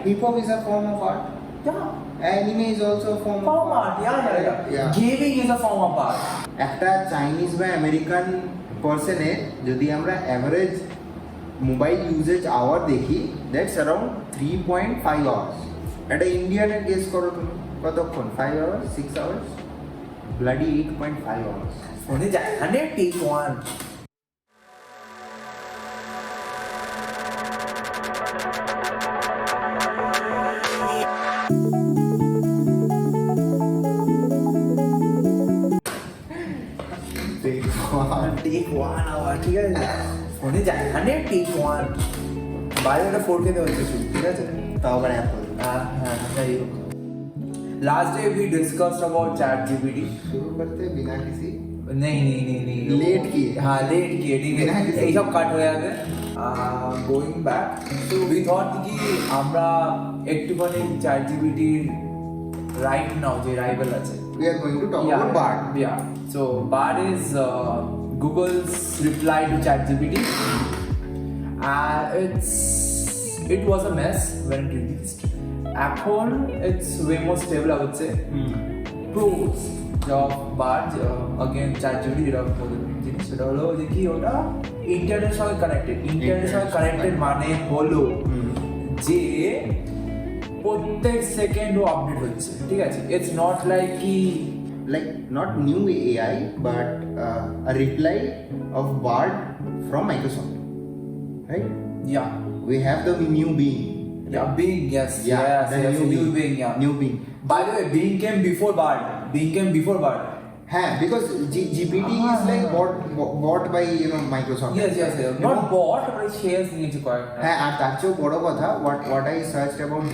Hip hop is a form of art. Yeah. Anime is also a form of art. Yeah. Gaming is a form of art. একটা Chinese বা American পার্সনের যদি আমরা average mobile uses hour দেখি that's around 3.5 hours. একটা ইন্ডিয়ানের guess করো তুমি কতক্ষণ? 5 আওয়ার্স, 6 আওয়ার্স, ব্লাডি 8.5 আওয়ার্স। ফোনে যায় 100 take one. Take 1 hour, ঠিক আছে? ফোনে যায় 100 take one. বাইরে একটা 4K তে হচ্ছে শুট, ঠিক আছে? তাও আবার অ্যাপল। হ্যাঁ, যাই হোক। Last day we discussed about ChatGPT. शुरू करते बिना किसी नहीं लेट किए। हाँ लेट किए, ठीक है, यही सब काट হয়ে যাবে। Going back, so we thought কি আমরা একটুখানি ChatGPT রাইট নাও যে রাইভাল আছে, we are going to talk about Bard. Yeah, so Bard is Google's reply to ChatGPT. It was a mess when it released. এখন it's way more stable, I would say. Pros of Bard again ChatGPT যেটা জিনিস সেটা হলো যে কি ওটা ইন্টারনেটের সঙ্গে কানেক্টেড মানে হলো যে প্রত্যেক সেকেন্ড ও আপডেট হচ্ছে, ঠিক আছে? ইটস নট লাইক কি like not new AI but a reply of Bard from Microsoft, right? yeah We have the new Bing. yeah Bing, yes, the new Bing, yeah. new Bing. By the way, Bing came before Bard. Yeah, because GPT is like bought by Microsoft. Yes. Not bought, but shares নিয়েছে কয়েকটা। হ্যাঁ, আর তার চেয়েও বড় কথা, what I searched about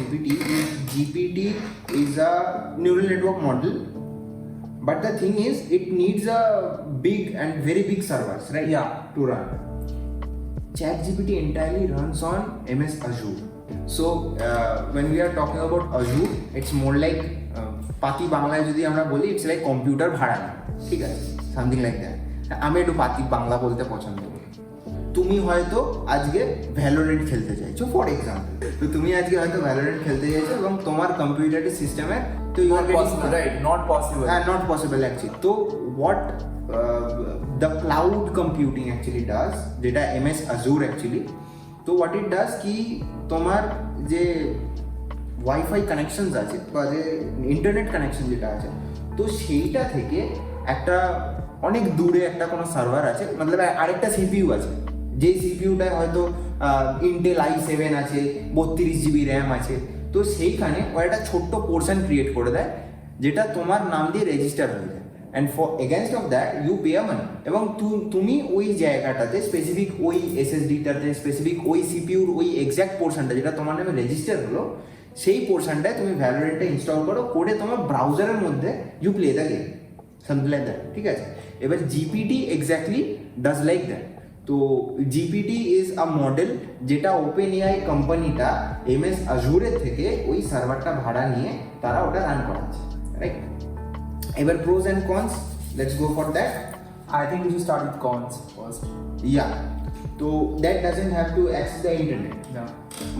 GPT is a neural network model, but the thing is it needs a big and very big servers, right? Yeah. To run. ChatGPT entirely runs on MS Azure. So when we are talking about Azure, it's more like পাতি বাংলায় যদি আমরা বলি it's like computer ভাড়া না, ঠিক আছে, something like that. আমি একটু পাতি বাংলা বলতে পছন্দ করি। তুমি হয়তো আজকে ভ্যালোরেন্ট খেলতে চাইছো ফর এক্সাম্পল, তো তুমি আজকে হয়তো ভ্যালোরেন্ট খেলতে চাইছো এবং তোমার কম্পিউটারের সিস্টেমে তো you are possible, right? Not possible. not possible actually. তো what the cloud computing actually does, যেটা MS Azure actually, তো what it does কি তোমার যে ওয়াইফাই কানেকশনস আছে বা যে ইন্টারনেট কানেকশন যেটা আছে, তো সেইটা থেকে একটা অনেক দূরে একটা কোনো সার্ভার আছে, মতলব আরেকটা সিপিইউ আছে, যে সিপিইউটায় হয়তো ইন্টেল i7 আছে, 32 GB র্যাম আছে, তো সেইখানে ও একটা ছোট্ট পোর্শন ক্রিয়েট করে দেয় যেটা তোমার নাম দিয়ে রেজিস্টার হয়ে যায়, and for against of that you pay a money, এবং তুমি ওই জায়গাটাতে স্পেসিফিক ওই এসএসডিটাতে স্পেসিফিক ওই সিপিইউর ওই এক্স্যাক্ট পোর্শনটা যেটা তোমার নামে রেজিস্টার হলো, সেই পোর্শনটায় তুমি ভ্যালোরেন্টটা ইনস্টল করে তোমার ব্রাউজারের মধ্যে you play the game, something like that, ঠিক আছে? এবার GPT exactly does like that. তো জিপিটি ইজ আ মডেল যেটা ওপেন এআই কোম্পানিটা MS Azure থেকে ওই সার্ভারটা ভাড়া নিয়ে তারা ওটা রান করাচ্ছে, রাইট? এবার pros and cons, let's go for that. I think we should start with cons first. Yeah, so that doesn't have to access the internet. Yeah.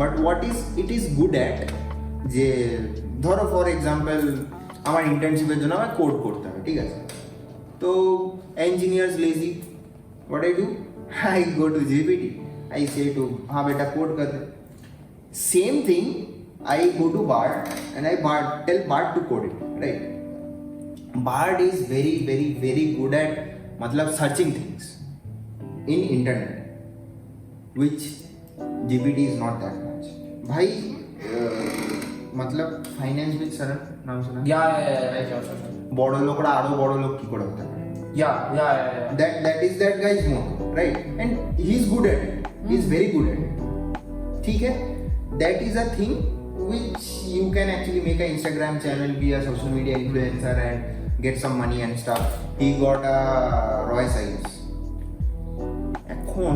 But what is it is good at, যে ধরো for example আমার ইন্টার্নশিপের জন্য আমার code করতে হবে, ঠিক আছে? তো engineers lazy, what I do, I go to GPT, I say to हाँ बेटा कोड कर दे. Same thing, I go to Bard and I tell Bard to code it, right? Bard is very good at मतलब searching things in internet, which GPT is not that much. भाई मतलब finance with sir নাম শোনা? Yeah, sure. বড় লোকরা আরো বড় লোক কি করে হতে পারে? Yeah. That is that guy's motto, right? And he's good at it. He's very good at it. ठीक है? That is a thing which you can actually make an Instagram channel, be a social media influencer and get some money and stuff. He got a Roy Science. এখন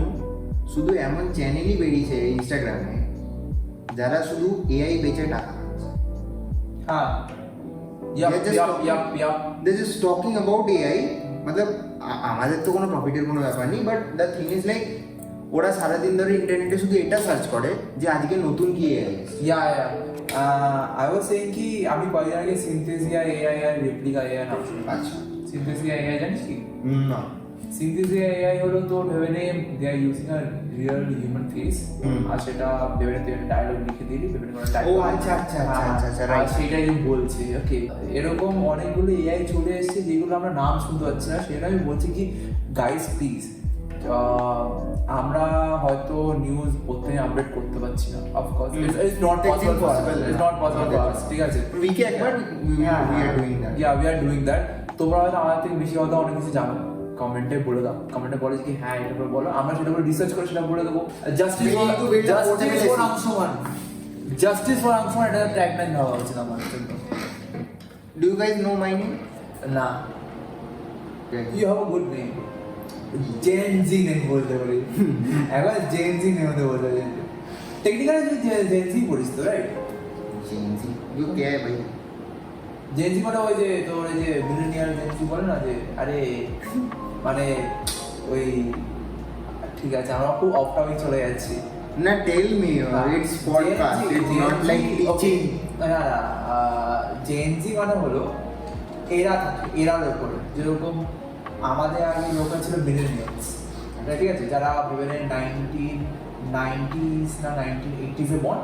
শুধু এমন চ্যানেলই বেরিয়েছে ইনস্টাগ্রামে যারা শুধু AI বেচে টাকা কামাচ্ছে। They're just talking about AI, मतलब আমাদের তো কোনো প্রফিটের কোনো ব্যাপার নেই, but the thing is like ওরা সারাদিন ধরে ইন্টারনেটে শুধু এটা সার্চ করে যে আজকে নতুন কি এআই আই ওয়াজ সেইং কি আমি কয়েকদিন আগে সিনথেসিয়া এআই আর রেপ্লিকা এআই নাম শুনেছি। আচ্ছা সিনথেসিয়া এআই জানিস কি? না সিনথেসিয়া এআই হলো তোর ভেবে নে they are using a real human face আর সেটা ভেবে নে তুই ডায়লগ লিখে দিলি ভেবে নে কোনো ও ডায়লগ আচ্ছা আচ্ছা আচ্ছা আচ্ছা আচ্ছা আর রাইট সেটাই বলছে ওকে এরকম অনেকগুলো এআই চলে এসেছে যেগুলো আমরা নাম শুনতে পাচ্ছি না সেটা আমি বলছি কি গাইস প্লিজ আমরা হয়তো নিউজ প্রত্যেক আপডেট করতে পারছি না of course it's not possible for us ঠিক আছে উইকে একবার we are doing that we are doing that তোমরা হয়তো আমাদের থেকে বেশি হয়তো অনেক কিছু জানো কমেন্টে বলে দাও কমেন্টে বলে কি হ্যাঁ এটা করে বলো আমরা সেটা করে রিসার্চ করে সেটা বলে দেবো জাস্টিস ফর আংশমান এটা ট্যাগলাইন দেওয়া হচ্ছে না আমার জন্য do you guys know my name না you have a good name gen Z name বলতে পারি একবার জেন জি নেম হতে বলতে পারি টেকনিক্যালি তুই জেন জি পড়িস তো রাইট Chinzi you क्या है भाई জেন জি মানে ওই যে তোর ওই যে মিলেনিয়াল জেন জি বলে না যে আরে মানে ওই ঠিক আছে আমরা খুব অফ টপিক চলে যাচ্ছি না tell me it's podcast it's not like teaching Gen Z মানে হলো এরার উপরে যেরকম আমাদের আগে লোকাল ছিল মিলেনিয়ালস ঠিক আছে যারা ভেবে 1990s না 1980s এ বর্ন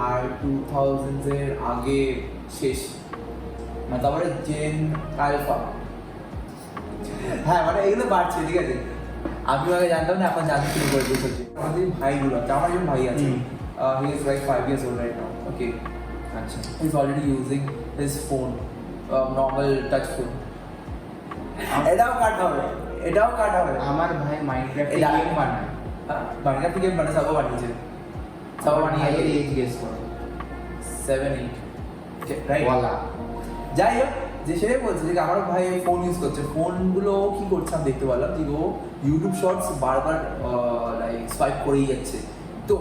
আর 2000s এর আগে শেষ মানে তারপরে জেন আলফা হ্যাঁ মানে এগুলো বাড়ছে ঠিক আছে আমি আগে জানতাম না এখন জানতে শুরু করে দিয়েছি আমাদের ভাইগুলো আছে আমার একজন ভাই আছে he is like 5 years old right now okay আচ্ছা he is already using his phone normal touch phone এটাও কাট হবে আমার ভাই মাইনক্রাফট এটা- গেম বানায় মাইনক্রাফট গেম মানে সব বানিয়েছে সব বানিয়ে ভাইয়ের এজ গেস করো 7-8 রাইট ওয়ালা যাই হোক যে সেটাই বলছে যে আমার ভাই ফোন ইউজ করছে ফোনগুলো কি করছে আমি দেখতে পেলাম যে ও ইউটিউব শর্টস বারবার লাইক সোয়াইপ করেই যাচ্ছে তো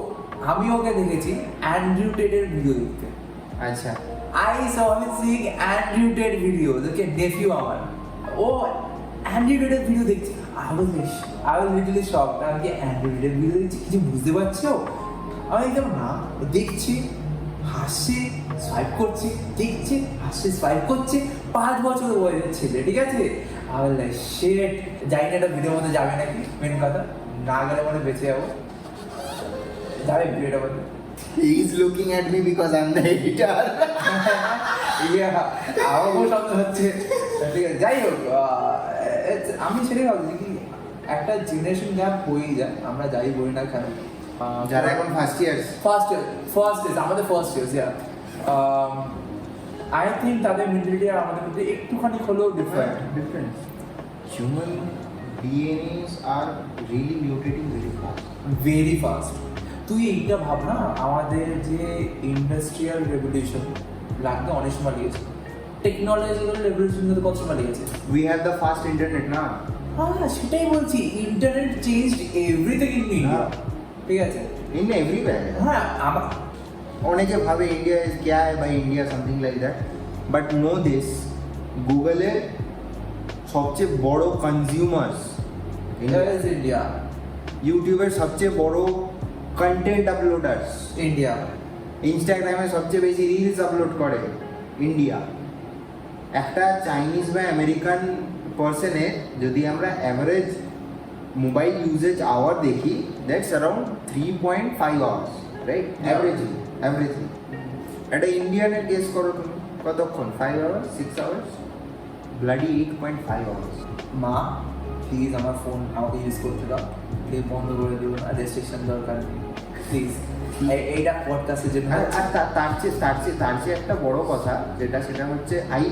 আমি ওকে দেখেছি অ্যান্ড্রু টেডের ভিডিও দেখতে আচ্ছা I saw him seeing Andrew Tate videos okay nephew আমার ও অ্যান্ড্রু টেডের ভিডিও দেখছে I was literally shocked আমি কি অ্যান্ড্রু টেডের ভিডিও দেখছি কিছু বুঝতে পারছো আমি একদম না দেখছি হাসছে সোয়াইপ করছে দেখছে হাসছে সোয়াইপ করছে 5 বছর বয়সের ছেলে ঠিক আছে আমি লাইক শিট জানি না এটা ভিডিওর মধ্যে যাবে নাকি মেন কথা না গেলে মনে বেঁচে যাবো যাবে ভিডিওটা মধ্যে he is looking at me because I'm the editor আমার কোনো শব্দ হচ্ছে ঠিক আছে যাই হোক আমি সেটাই ভাবছি কি একটা জেনারেশন গ্যাপ হয়েই যায় আমরা যাই বলি না কেন যারা এখন ফার্স্ট ইয়ার্স ফার্স্ট ইয়ার্স আমাদের ফার্স্ট ইয়ার্স আই থিঙ্ক তাদের মেন্টালিটি আর আমাদের মধ্যে একটুখানি হলেও different human DNAs are really mutating very fast very fast তুই এইটা ভাব না আমাদের যে ইন্ডাস্ট্রিয়াল রেভলিউশন লাগতে অনেক সময় লেগেছে টেকনোলজিক্যাল রেভলিউশন কিন্তু কত সময় লেগেছে we have the fast internet না হ্যাঁ সেটাই বলছি internet changed everything in India ঠিক আছে in everywhere হ্যাঁ আমার অনেকে ভাবে ইন্ডিয়া ইজ क्या है ভাই India something like that but no this গুগলের সবচেয়ে বড় কনজিউমার্স ইন্ডিয়া ইউটিউবের সবচেয়ে বড় কন্টেন্ট আপলোডার্স ইন্ডিয়া ইনস্টাগ্রামে সবচেয়ে বেশি রিলস আপলোড করে ইন্ডিয়া একটা চাইনিজ বা আমেরিকান পার্সনের যদি আমরা অ্যাভারেজ মোবাইল ইউজেজ আওয়ার দেখি that's around 3.5 hours right averagely একটা ইন্ডিয়ানের গেস করো তুমি কতক্ষণ 5 আওয়ার্স 6 আওয়ার্স ব্লাডি 8.5 আওয়ার্স মা প্লিজ আমার ফোন আমাকে ইউজ করতে দাও প্লিজ বন্ধ করে দিও না রেস্ট্রিকশন দরকার নেই প্লিজ এইটা পডকাস্টের জন্য আর তার চেয়ে একটা বড় কথা সেটা হচ্ছে আই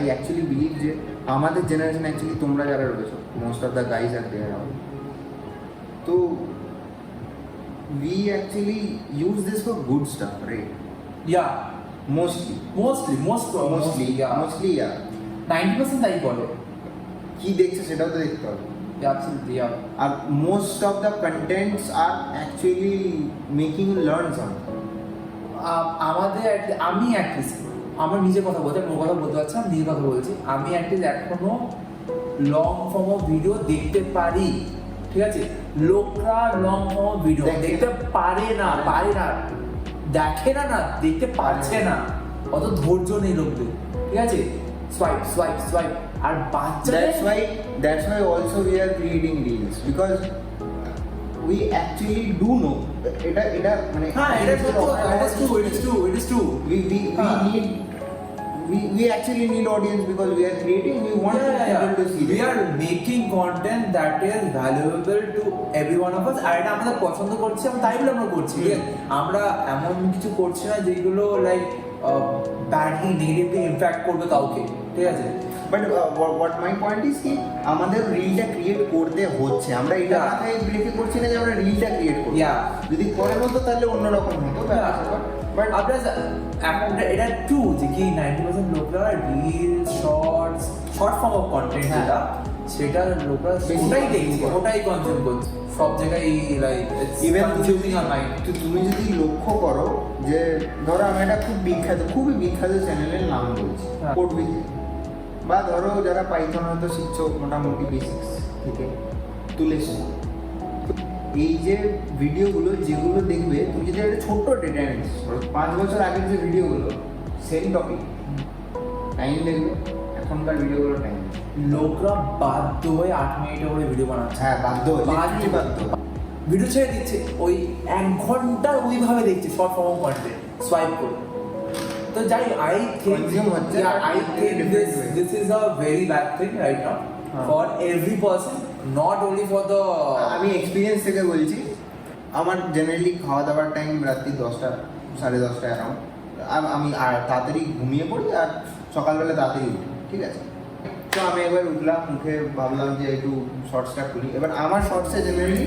অ্যাকচুয়ালি বিলিভ যে আমাদের জেনারেশন অ্যাকচুয়ালি তোমরা যারা রয়েছো মোস্ট অফ দ্য গাইজ আর দেয়ার তো we actually use this for good stuff right yeah mostly yeah 90% তাই বলে কি দেখছে সেটাও তো দেখতে হবে absolutely yeah R most of the contents are actually making you learn something আমাদের আমি অ্যাটলিস্ট আমার নিজের কথা বলছি আমার কথা বলতে পারছি আমি নিজের কথা বলছি আমি অ্যাটলিস্ট এখনো লং ফর্ম অফ ভিডিও দেখতে পারি ঠিক আছে, লোকরা লং ফর্ম ভিডিও দেখতে পারে না, দেখে না, দেখতে পারছে না, অত ধৈর্য নেই লোকদের, ঠিক আছে, সোয়াইপ আর বাচ্চাদের that's why also we are creating reels because we actually do know এটা মানে হ্যাঁ, এটা সত্য কথা, it is true. we actually need audience because we are creating, we want people to see We are making content that is valuable to every one of us, আর এটা আমরা পছন্দ করছি, আমরা তাই বলে আমরা করছি, ঠিক আছে, আমরা এমন কিছু করছি না যেগুলো লাইক ব্যাডলি নেগেটিভলি ইমপ্যাক্ট করবে কাউকে, ঠিক আছে। But what my point is কি আমাদের রিলটা ক্রিয়েট করতে হচ্ছে, আমরা এটা মাথায় রেখে করছি না যে আমরা রিলটা ক্রিয়েট করব, যদি করে হতো তাহলে অন্যরকম হতো, বাট আপনার এখন এটা ট্রু যে কি 90% লোকরা reel short form of content যেটা সেটা লোকরা ওটাই দেখছে, ওটাই কনজিউম করছে সব জায়গায়, লাইক ইভেন কনজিউমিং আর মাইন্ড। তুমি যদি লক্ষ্য করো যে ধরো আমি একটা খুবই বিখ্যাত চ্যানেলের নাম বলছি, কোড উইথ, বা ধরো যারা পাইথন হয়তো শিখছো মোটামুটি বেসিক্স থেকে তুলেছো, এই যে ভিডিওগুলো যেগুলো দেখবে তুমি যদি একটা ছোট্ট ডেটা অ্যানালিসিস করো 5 বছর আগের যে ভিডিওগুলো সেম টপিক টাইম দেখবে, এখনকার ভিডিওগুলো টাইম লোকরা বাধ্য হয়ে 8 মিনিটের করে ভিডিও বানাচ্ছে। হ্যাঁ বাধ্য ভিডিও ছেড়ে দিচ্ছে, ওই 1 ঘন্টা ওইভাবে দেখছে শর্ট ফর্ম কন্টেন্ট সোয়াইপ করে। তো যাই I think this is a very bad thing right now for every person, not only for the আমি এক্সপিরিয়েন্স থেকে বলছি, আমার জেনারেলি খাওয়া দাওয়ার টাইম রাত্রি 10টা 10:30 অ্যারাউন্ড, আমি আর তাড়াতাড়ি ঘুমিয়ে পড়ি আর সকালবেলা তাড়াতাড়ি উঠি, ঠিক আছে, তো আমি একবার উঠলাম, উঠে ভাবলাম যে একটু শর্টসটা খুলি। এবার আমার শর্টসে জেনারেলি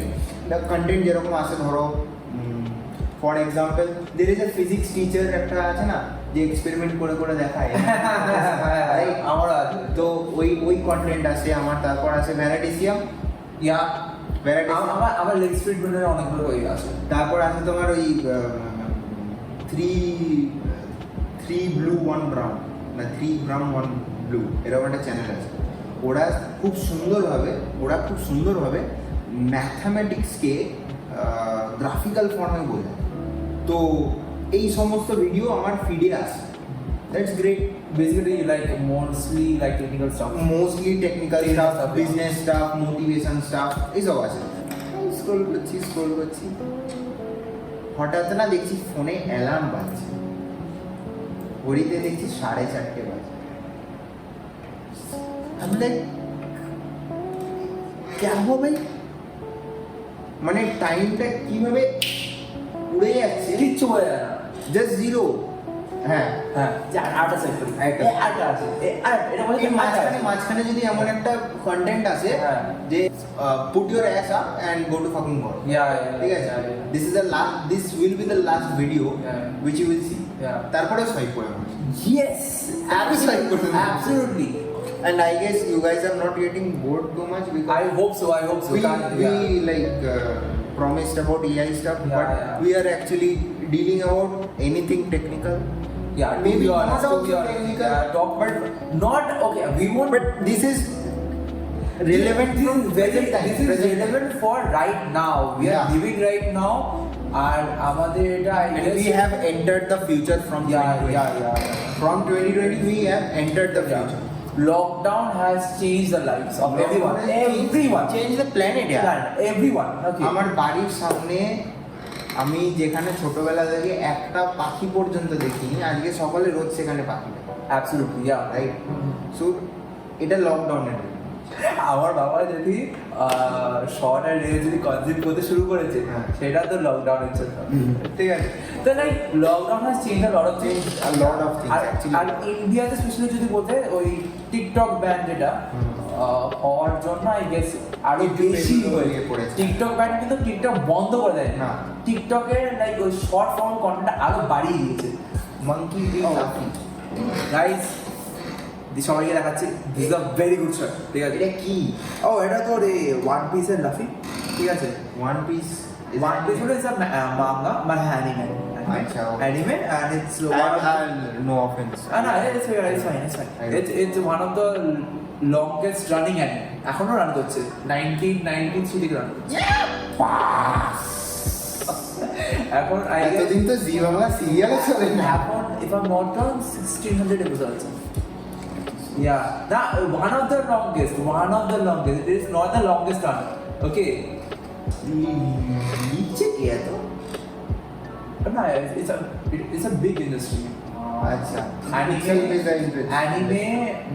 কন্টেন্ট যেরকম আসে, ধরো for example there is a physics teacher একটা আছে না যে এক্সপেরিমেন্ট করে দেখায়, আমার তো ওই কন্টেন্ট আসে আমার। তারপর আসে ভ্যারাইটিসিয়াম, আমার লেগ স্পিড ব্রেনের অনেকগুলো হয়ে আছে। তারপর আছে তোমার ওই 3 ব্লু 1 ব্রাউন না 3 ব্রাউন 1 ব্লু এরকম একটা চ্যানেল আছে। ওরা খুব সুন্দরভাবে ম্যাথামেটিক্সকে গ্রাফিক্যাল ফর্মে বোঝায়, তো এই সমস্ত ভিডিও আমার ফিডে আসে। That's great. Basically like mostly like technical stuff, business staff, motivation staff এইসব আছে। স্ক্রল করছি হঠাৎ না দেখছি ফোনে অ্যালার্ম বাজছে, ঘড়িতে দেখছি 4:30 বাজে। আমি লাইক क्या हुआ भाई, মানে টাইমটা কিভাবে উড়ে যাচ্ছে, কিচ্ছু হয় না, জাস্ট জিরো। হ্যাঁ আটা সেট করি, আটা আছে, এটা বলে মাঝখানে যদি এমন একটা কন্টেন্ট আসে যে put your ass up and go to fucking work, ঠিক আছে, this will be the last video which you will see, তারপরে সোয়াইপ করে yes absolutely. And I guess you guys are not getting bored too much because I hope so. We like promised about AI stuff, but we are actually dealing about anything technical. Maybe not also technical, but not okay. We won't. But this is relevant. This is relevant for right now. We are living right now, and আমাদের এটা I guess we have entered the future from 2020. From 2020 we have entered the future. Lockdown has changed the lives of everyone. Changed the planet, everyone. Okay. আমার বাড়ির সামনে আমি যেখানে ছোটবেলা থেকে একটা পাখি পর্যন্ত দেখিনি, আজকে সকালে রোজ সেখানে পাখি দেখি। Absolutely, right. সো এটা লকডাউনের। আমার বাবা যদি শর্ট আর রিল যদি কনজিউম করতে শুরু করেছে সেটা তো লকডাউনের জন্য, ঠিক আছে। তো like lockdown has change lot of things, আর ইন্ডিয়াতে স্পেশালি যদি বলতে ওই টিকটক ব্যান যেটা হওয়ার জন্য আই গেস আরো বেশি হয়ে পড়েছে। টিকটক ব্যান কিন্তু টিকটক বন্ধ করে দেয় না, টিকটকের লাইক ওই শর্ট ফর্ম কন্টেন্ট আরো বাড়িয়ে দিয়েছে। মাঙ্কি গাইস সবাইকে দেখাচ্ছি, this is a very good shot, ঠিক আছে। এটা কি? এটা তো রে ওয়ান পিসের লাফি, ঠিক আছে। ওয়ান পিস হলো ইজ আ মাঙ্গা মানে anime, anime and it's no offense. No, it's fine. It's one of the longest running anime এখনো রান করছে 1993 থেকে রান করছে এখন এতদিন তো জি বাংলা সিরিয়ালে চলে না। এখন if I'm not wrong 1600 episodes yeah that one of the longest it is not the longest one okay নিচে কি এত? no it's a big industry আচ্ছা anime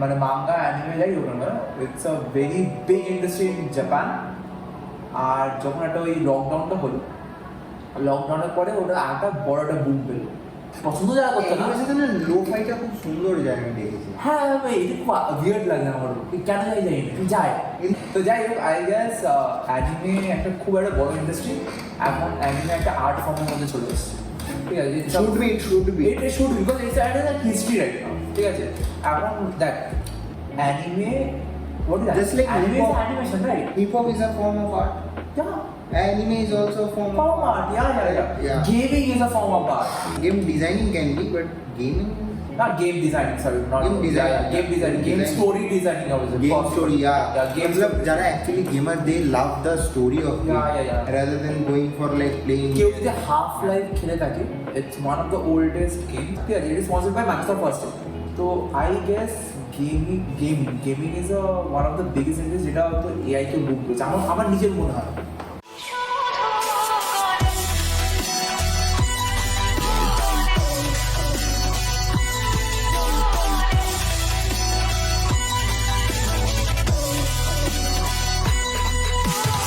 মানে manga anime যাই হোক না it's a very big industry in Japan আর যখন একটা ওই লকডাউনটা হলো লকডাউনের পরে ওটা একটা বড় একটা বুম পেল পছন্দ যারা করতো না সেখানে লো ফাইটা খুব সুন্দর জায়গা দেখেছি। হ্যাঁ ভাই এটা খুব উইয়ার্ড লাগে আমার কেন যাই না যায় তো যাই হোক আই গেস অ্যানিমে একটা খুব একটা বড় ইন্ডাস্ট্রি এখন অ্যানিমে একটা আর্ট ফর্মের মধ্যে চলে এসেছে ঠিক আছে it should be it should be because it's a history right now ঠিক আছে এখন দেখ anime what is that Just like anime is hip-hop. animation right hip hop is a form of art, yeah anime is also a form form art yeah gaming is a form of art game designing can be, but gaming not game designing sorry not Game design, game designing game design. story designing I was game story game मतलब যারা actually gamer they love the story of game Yeah. rather than going for like playing কেউ যদি half Life খেলে থাকে it's one of the oldest game ঠিক আছে it is sponsored by Microsoft first তো I guess gaming is one of the biggest industry যেটা হয়তো AI কে বুক করেছে আমার নিজের মনে হয়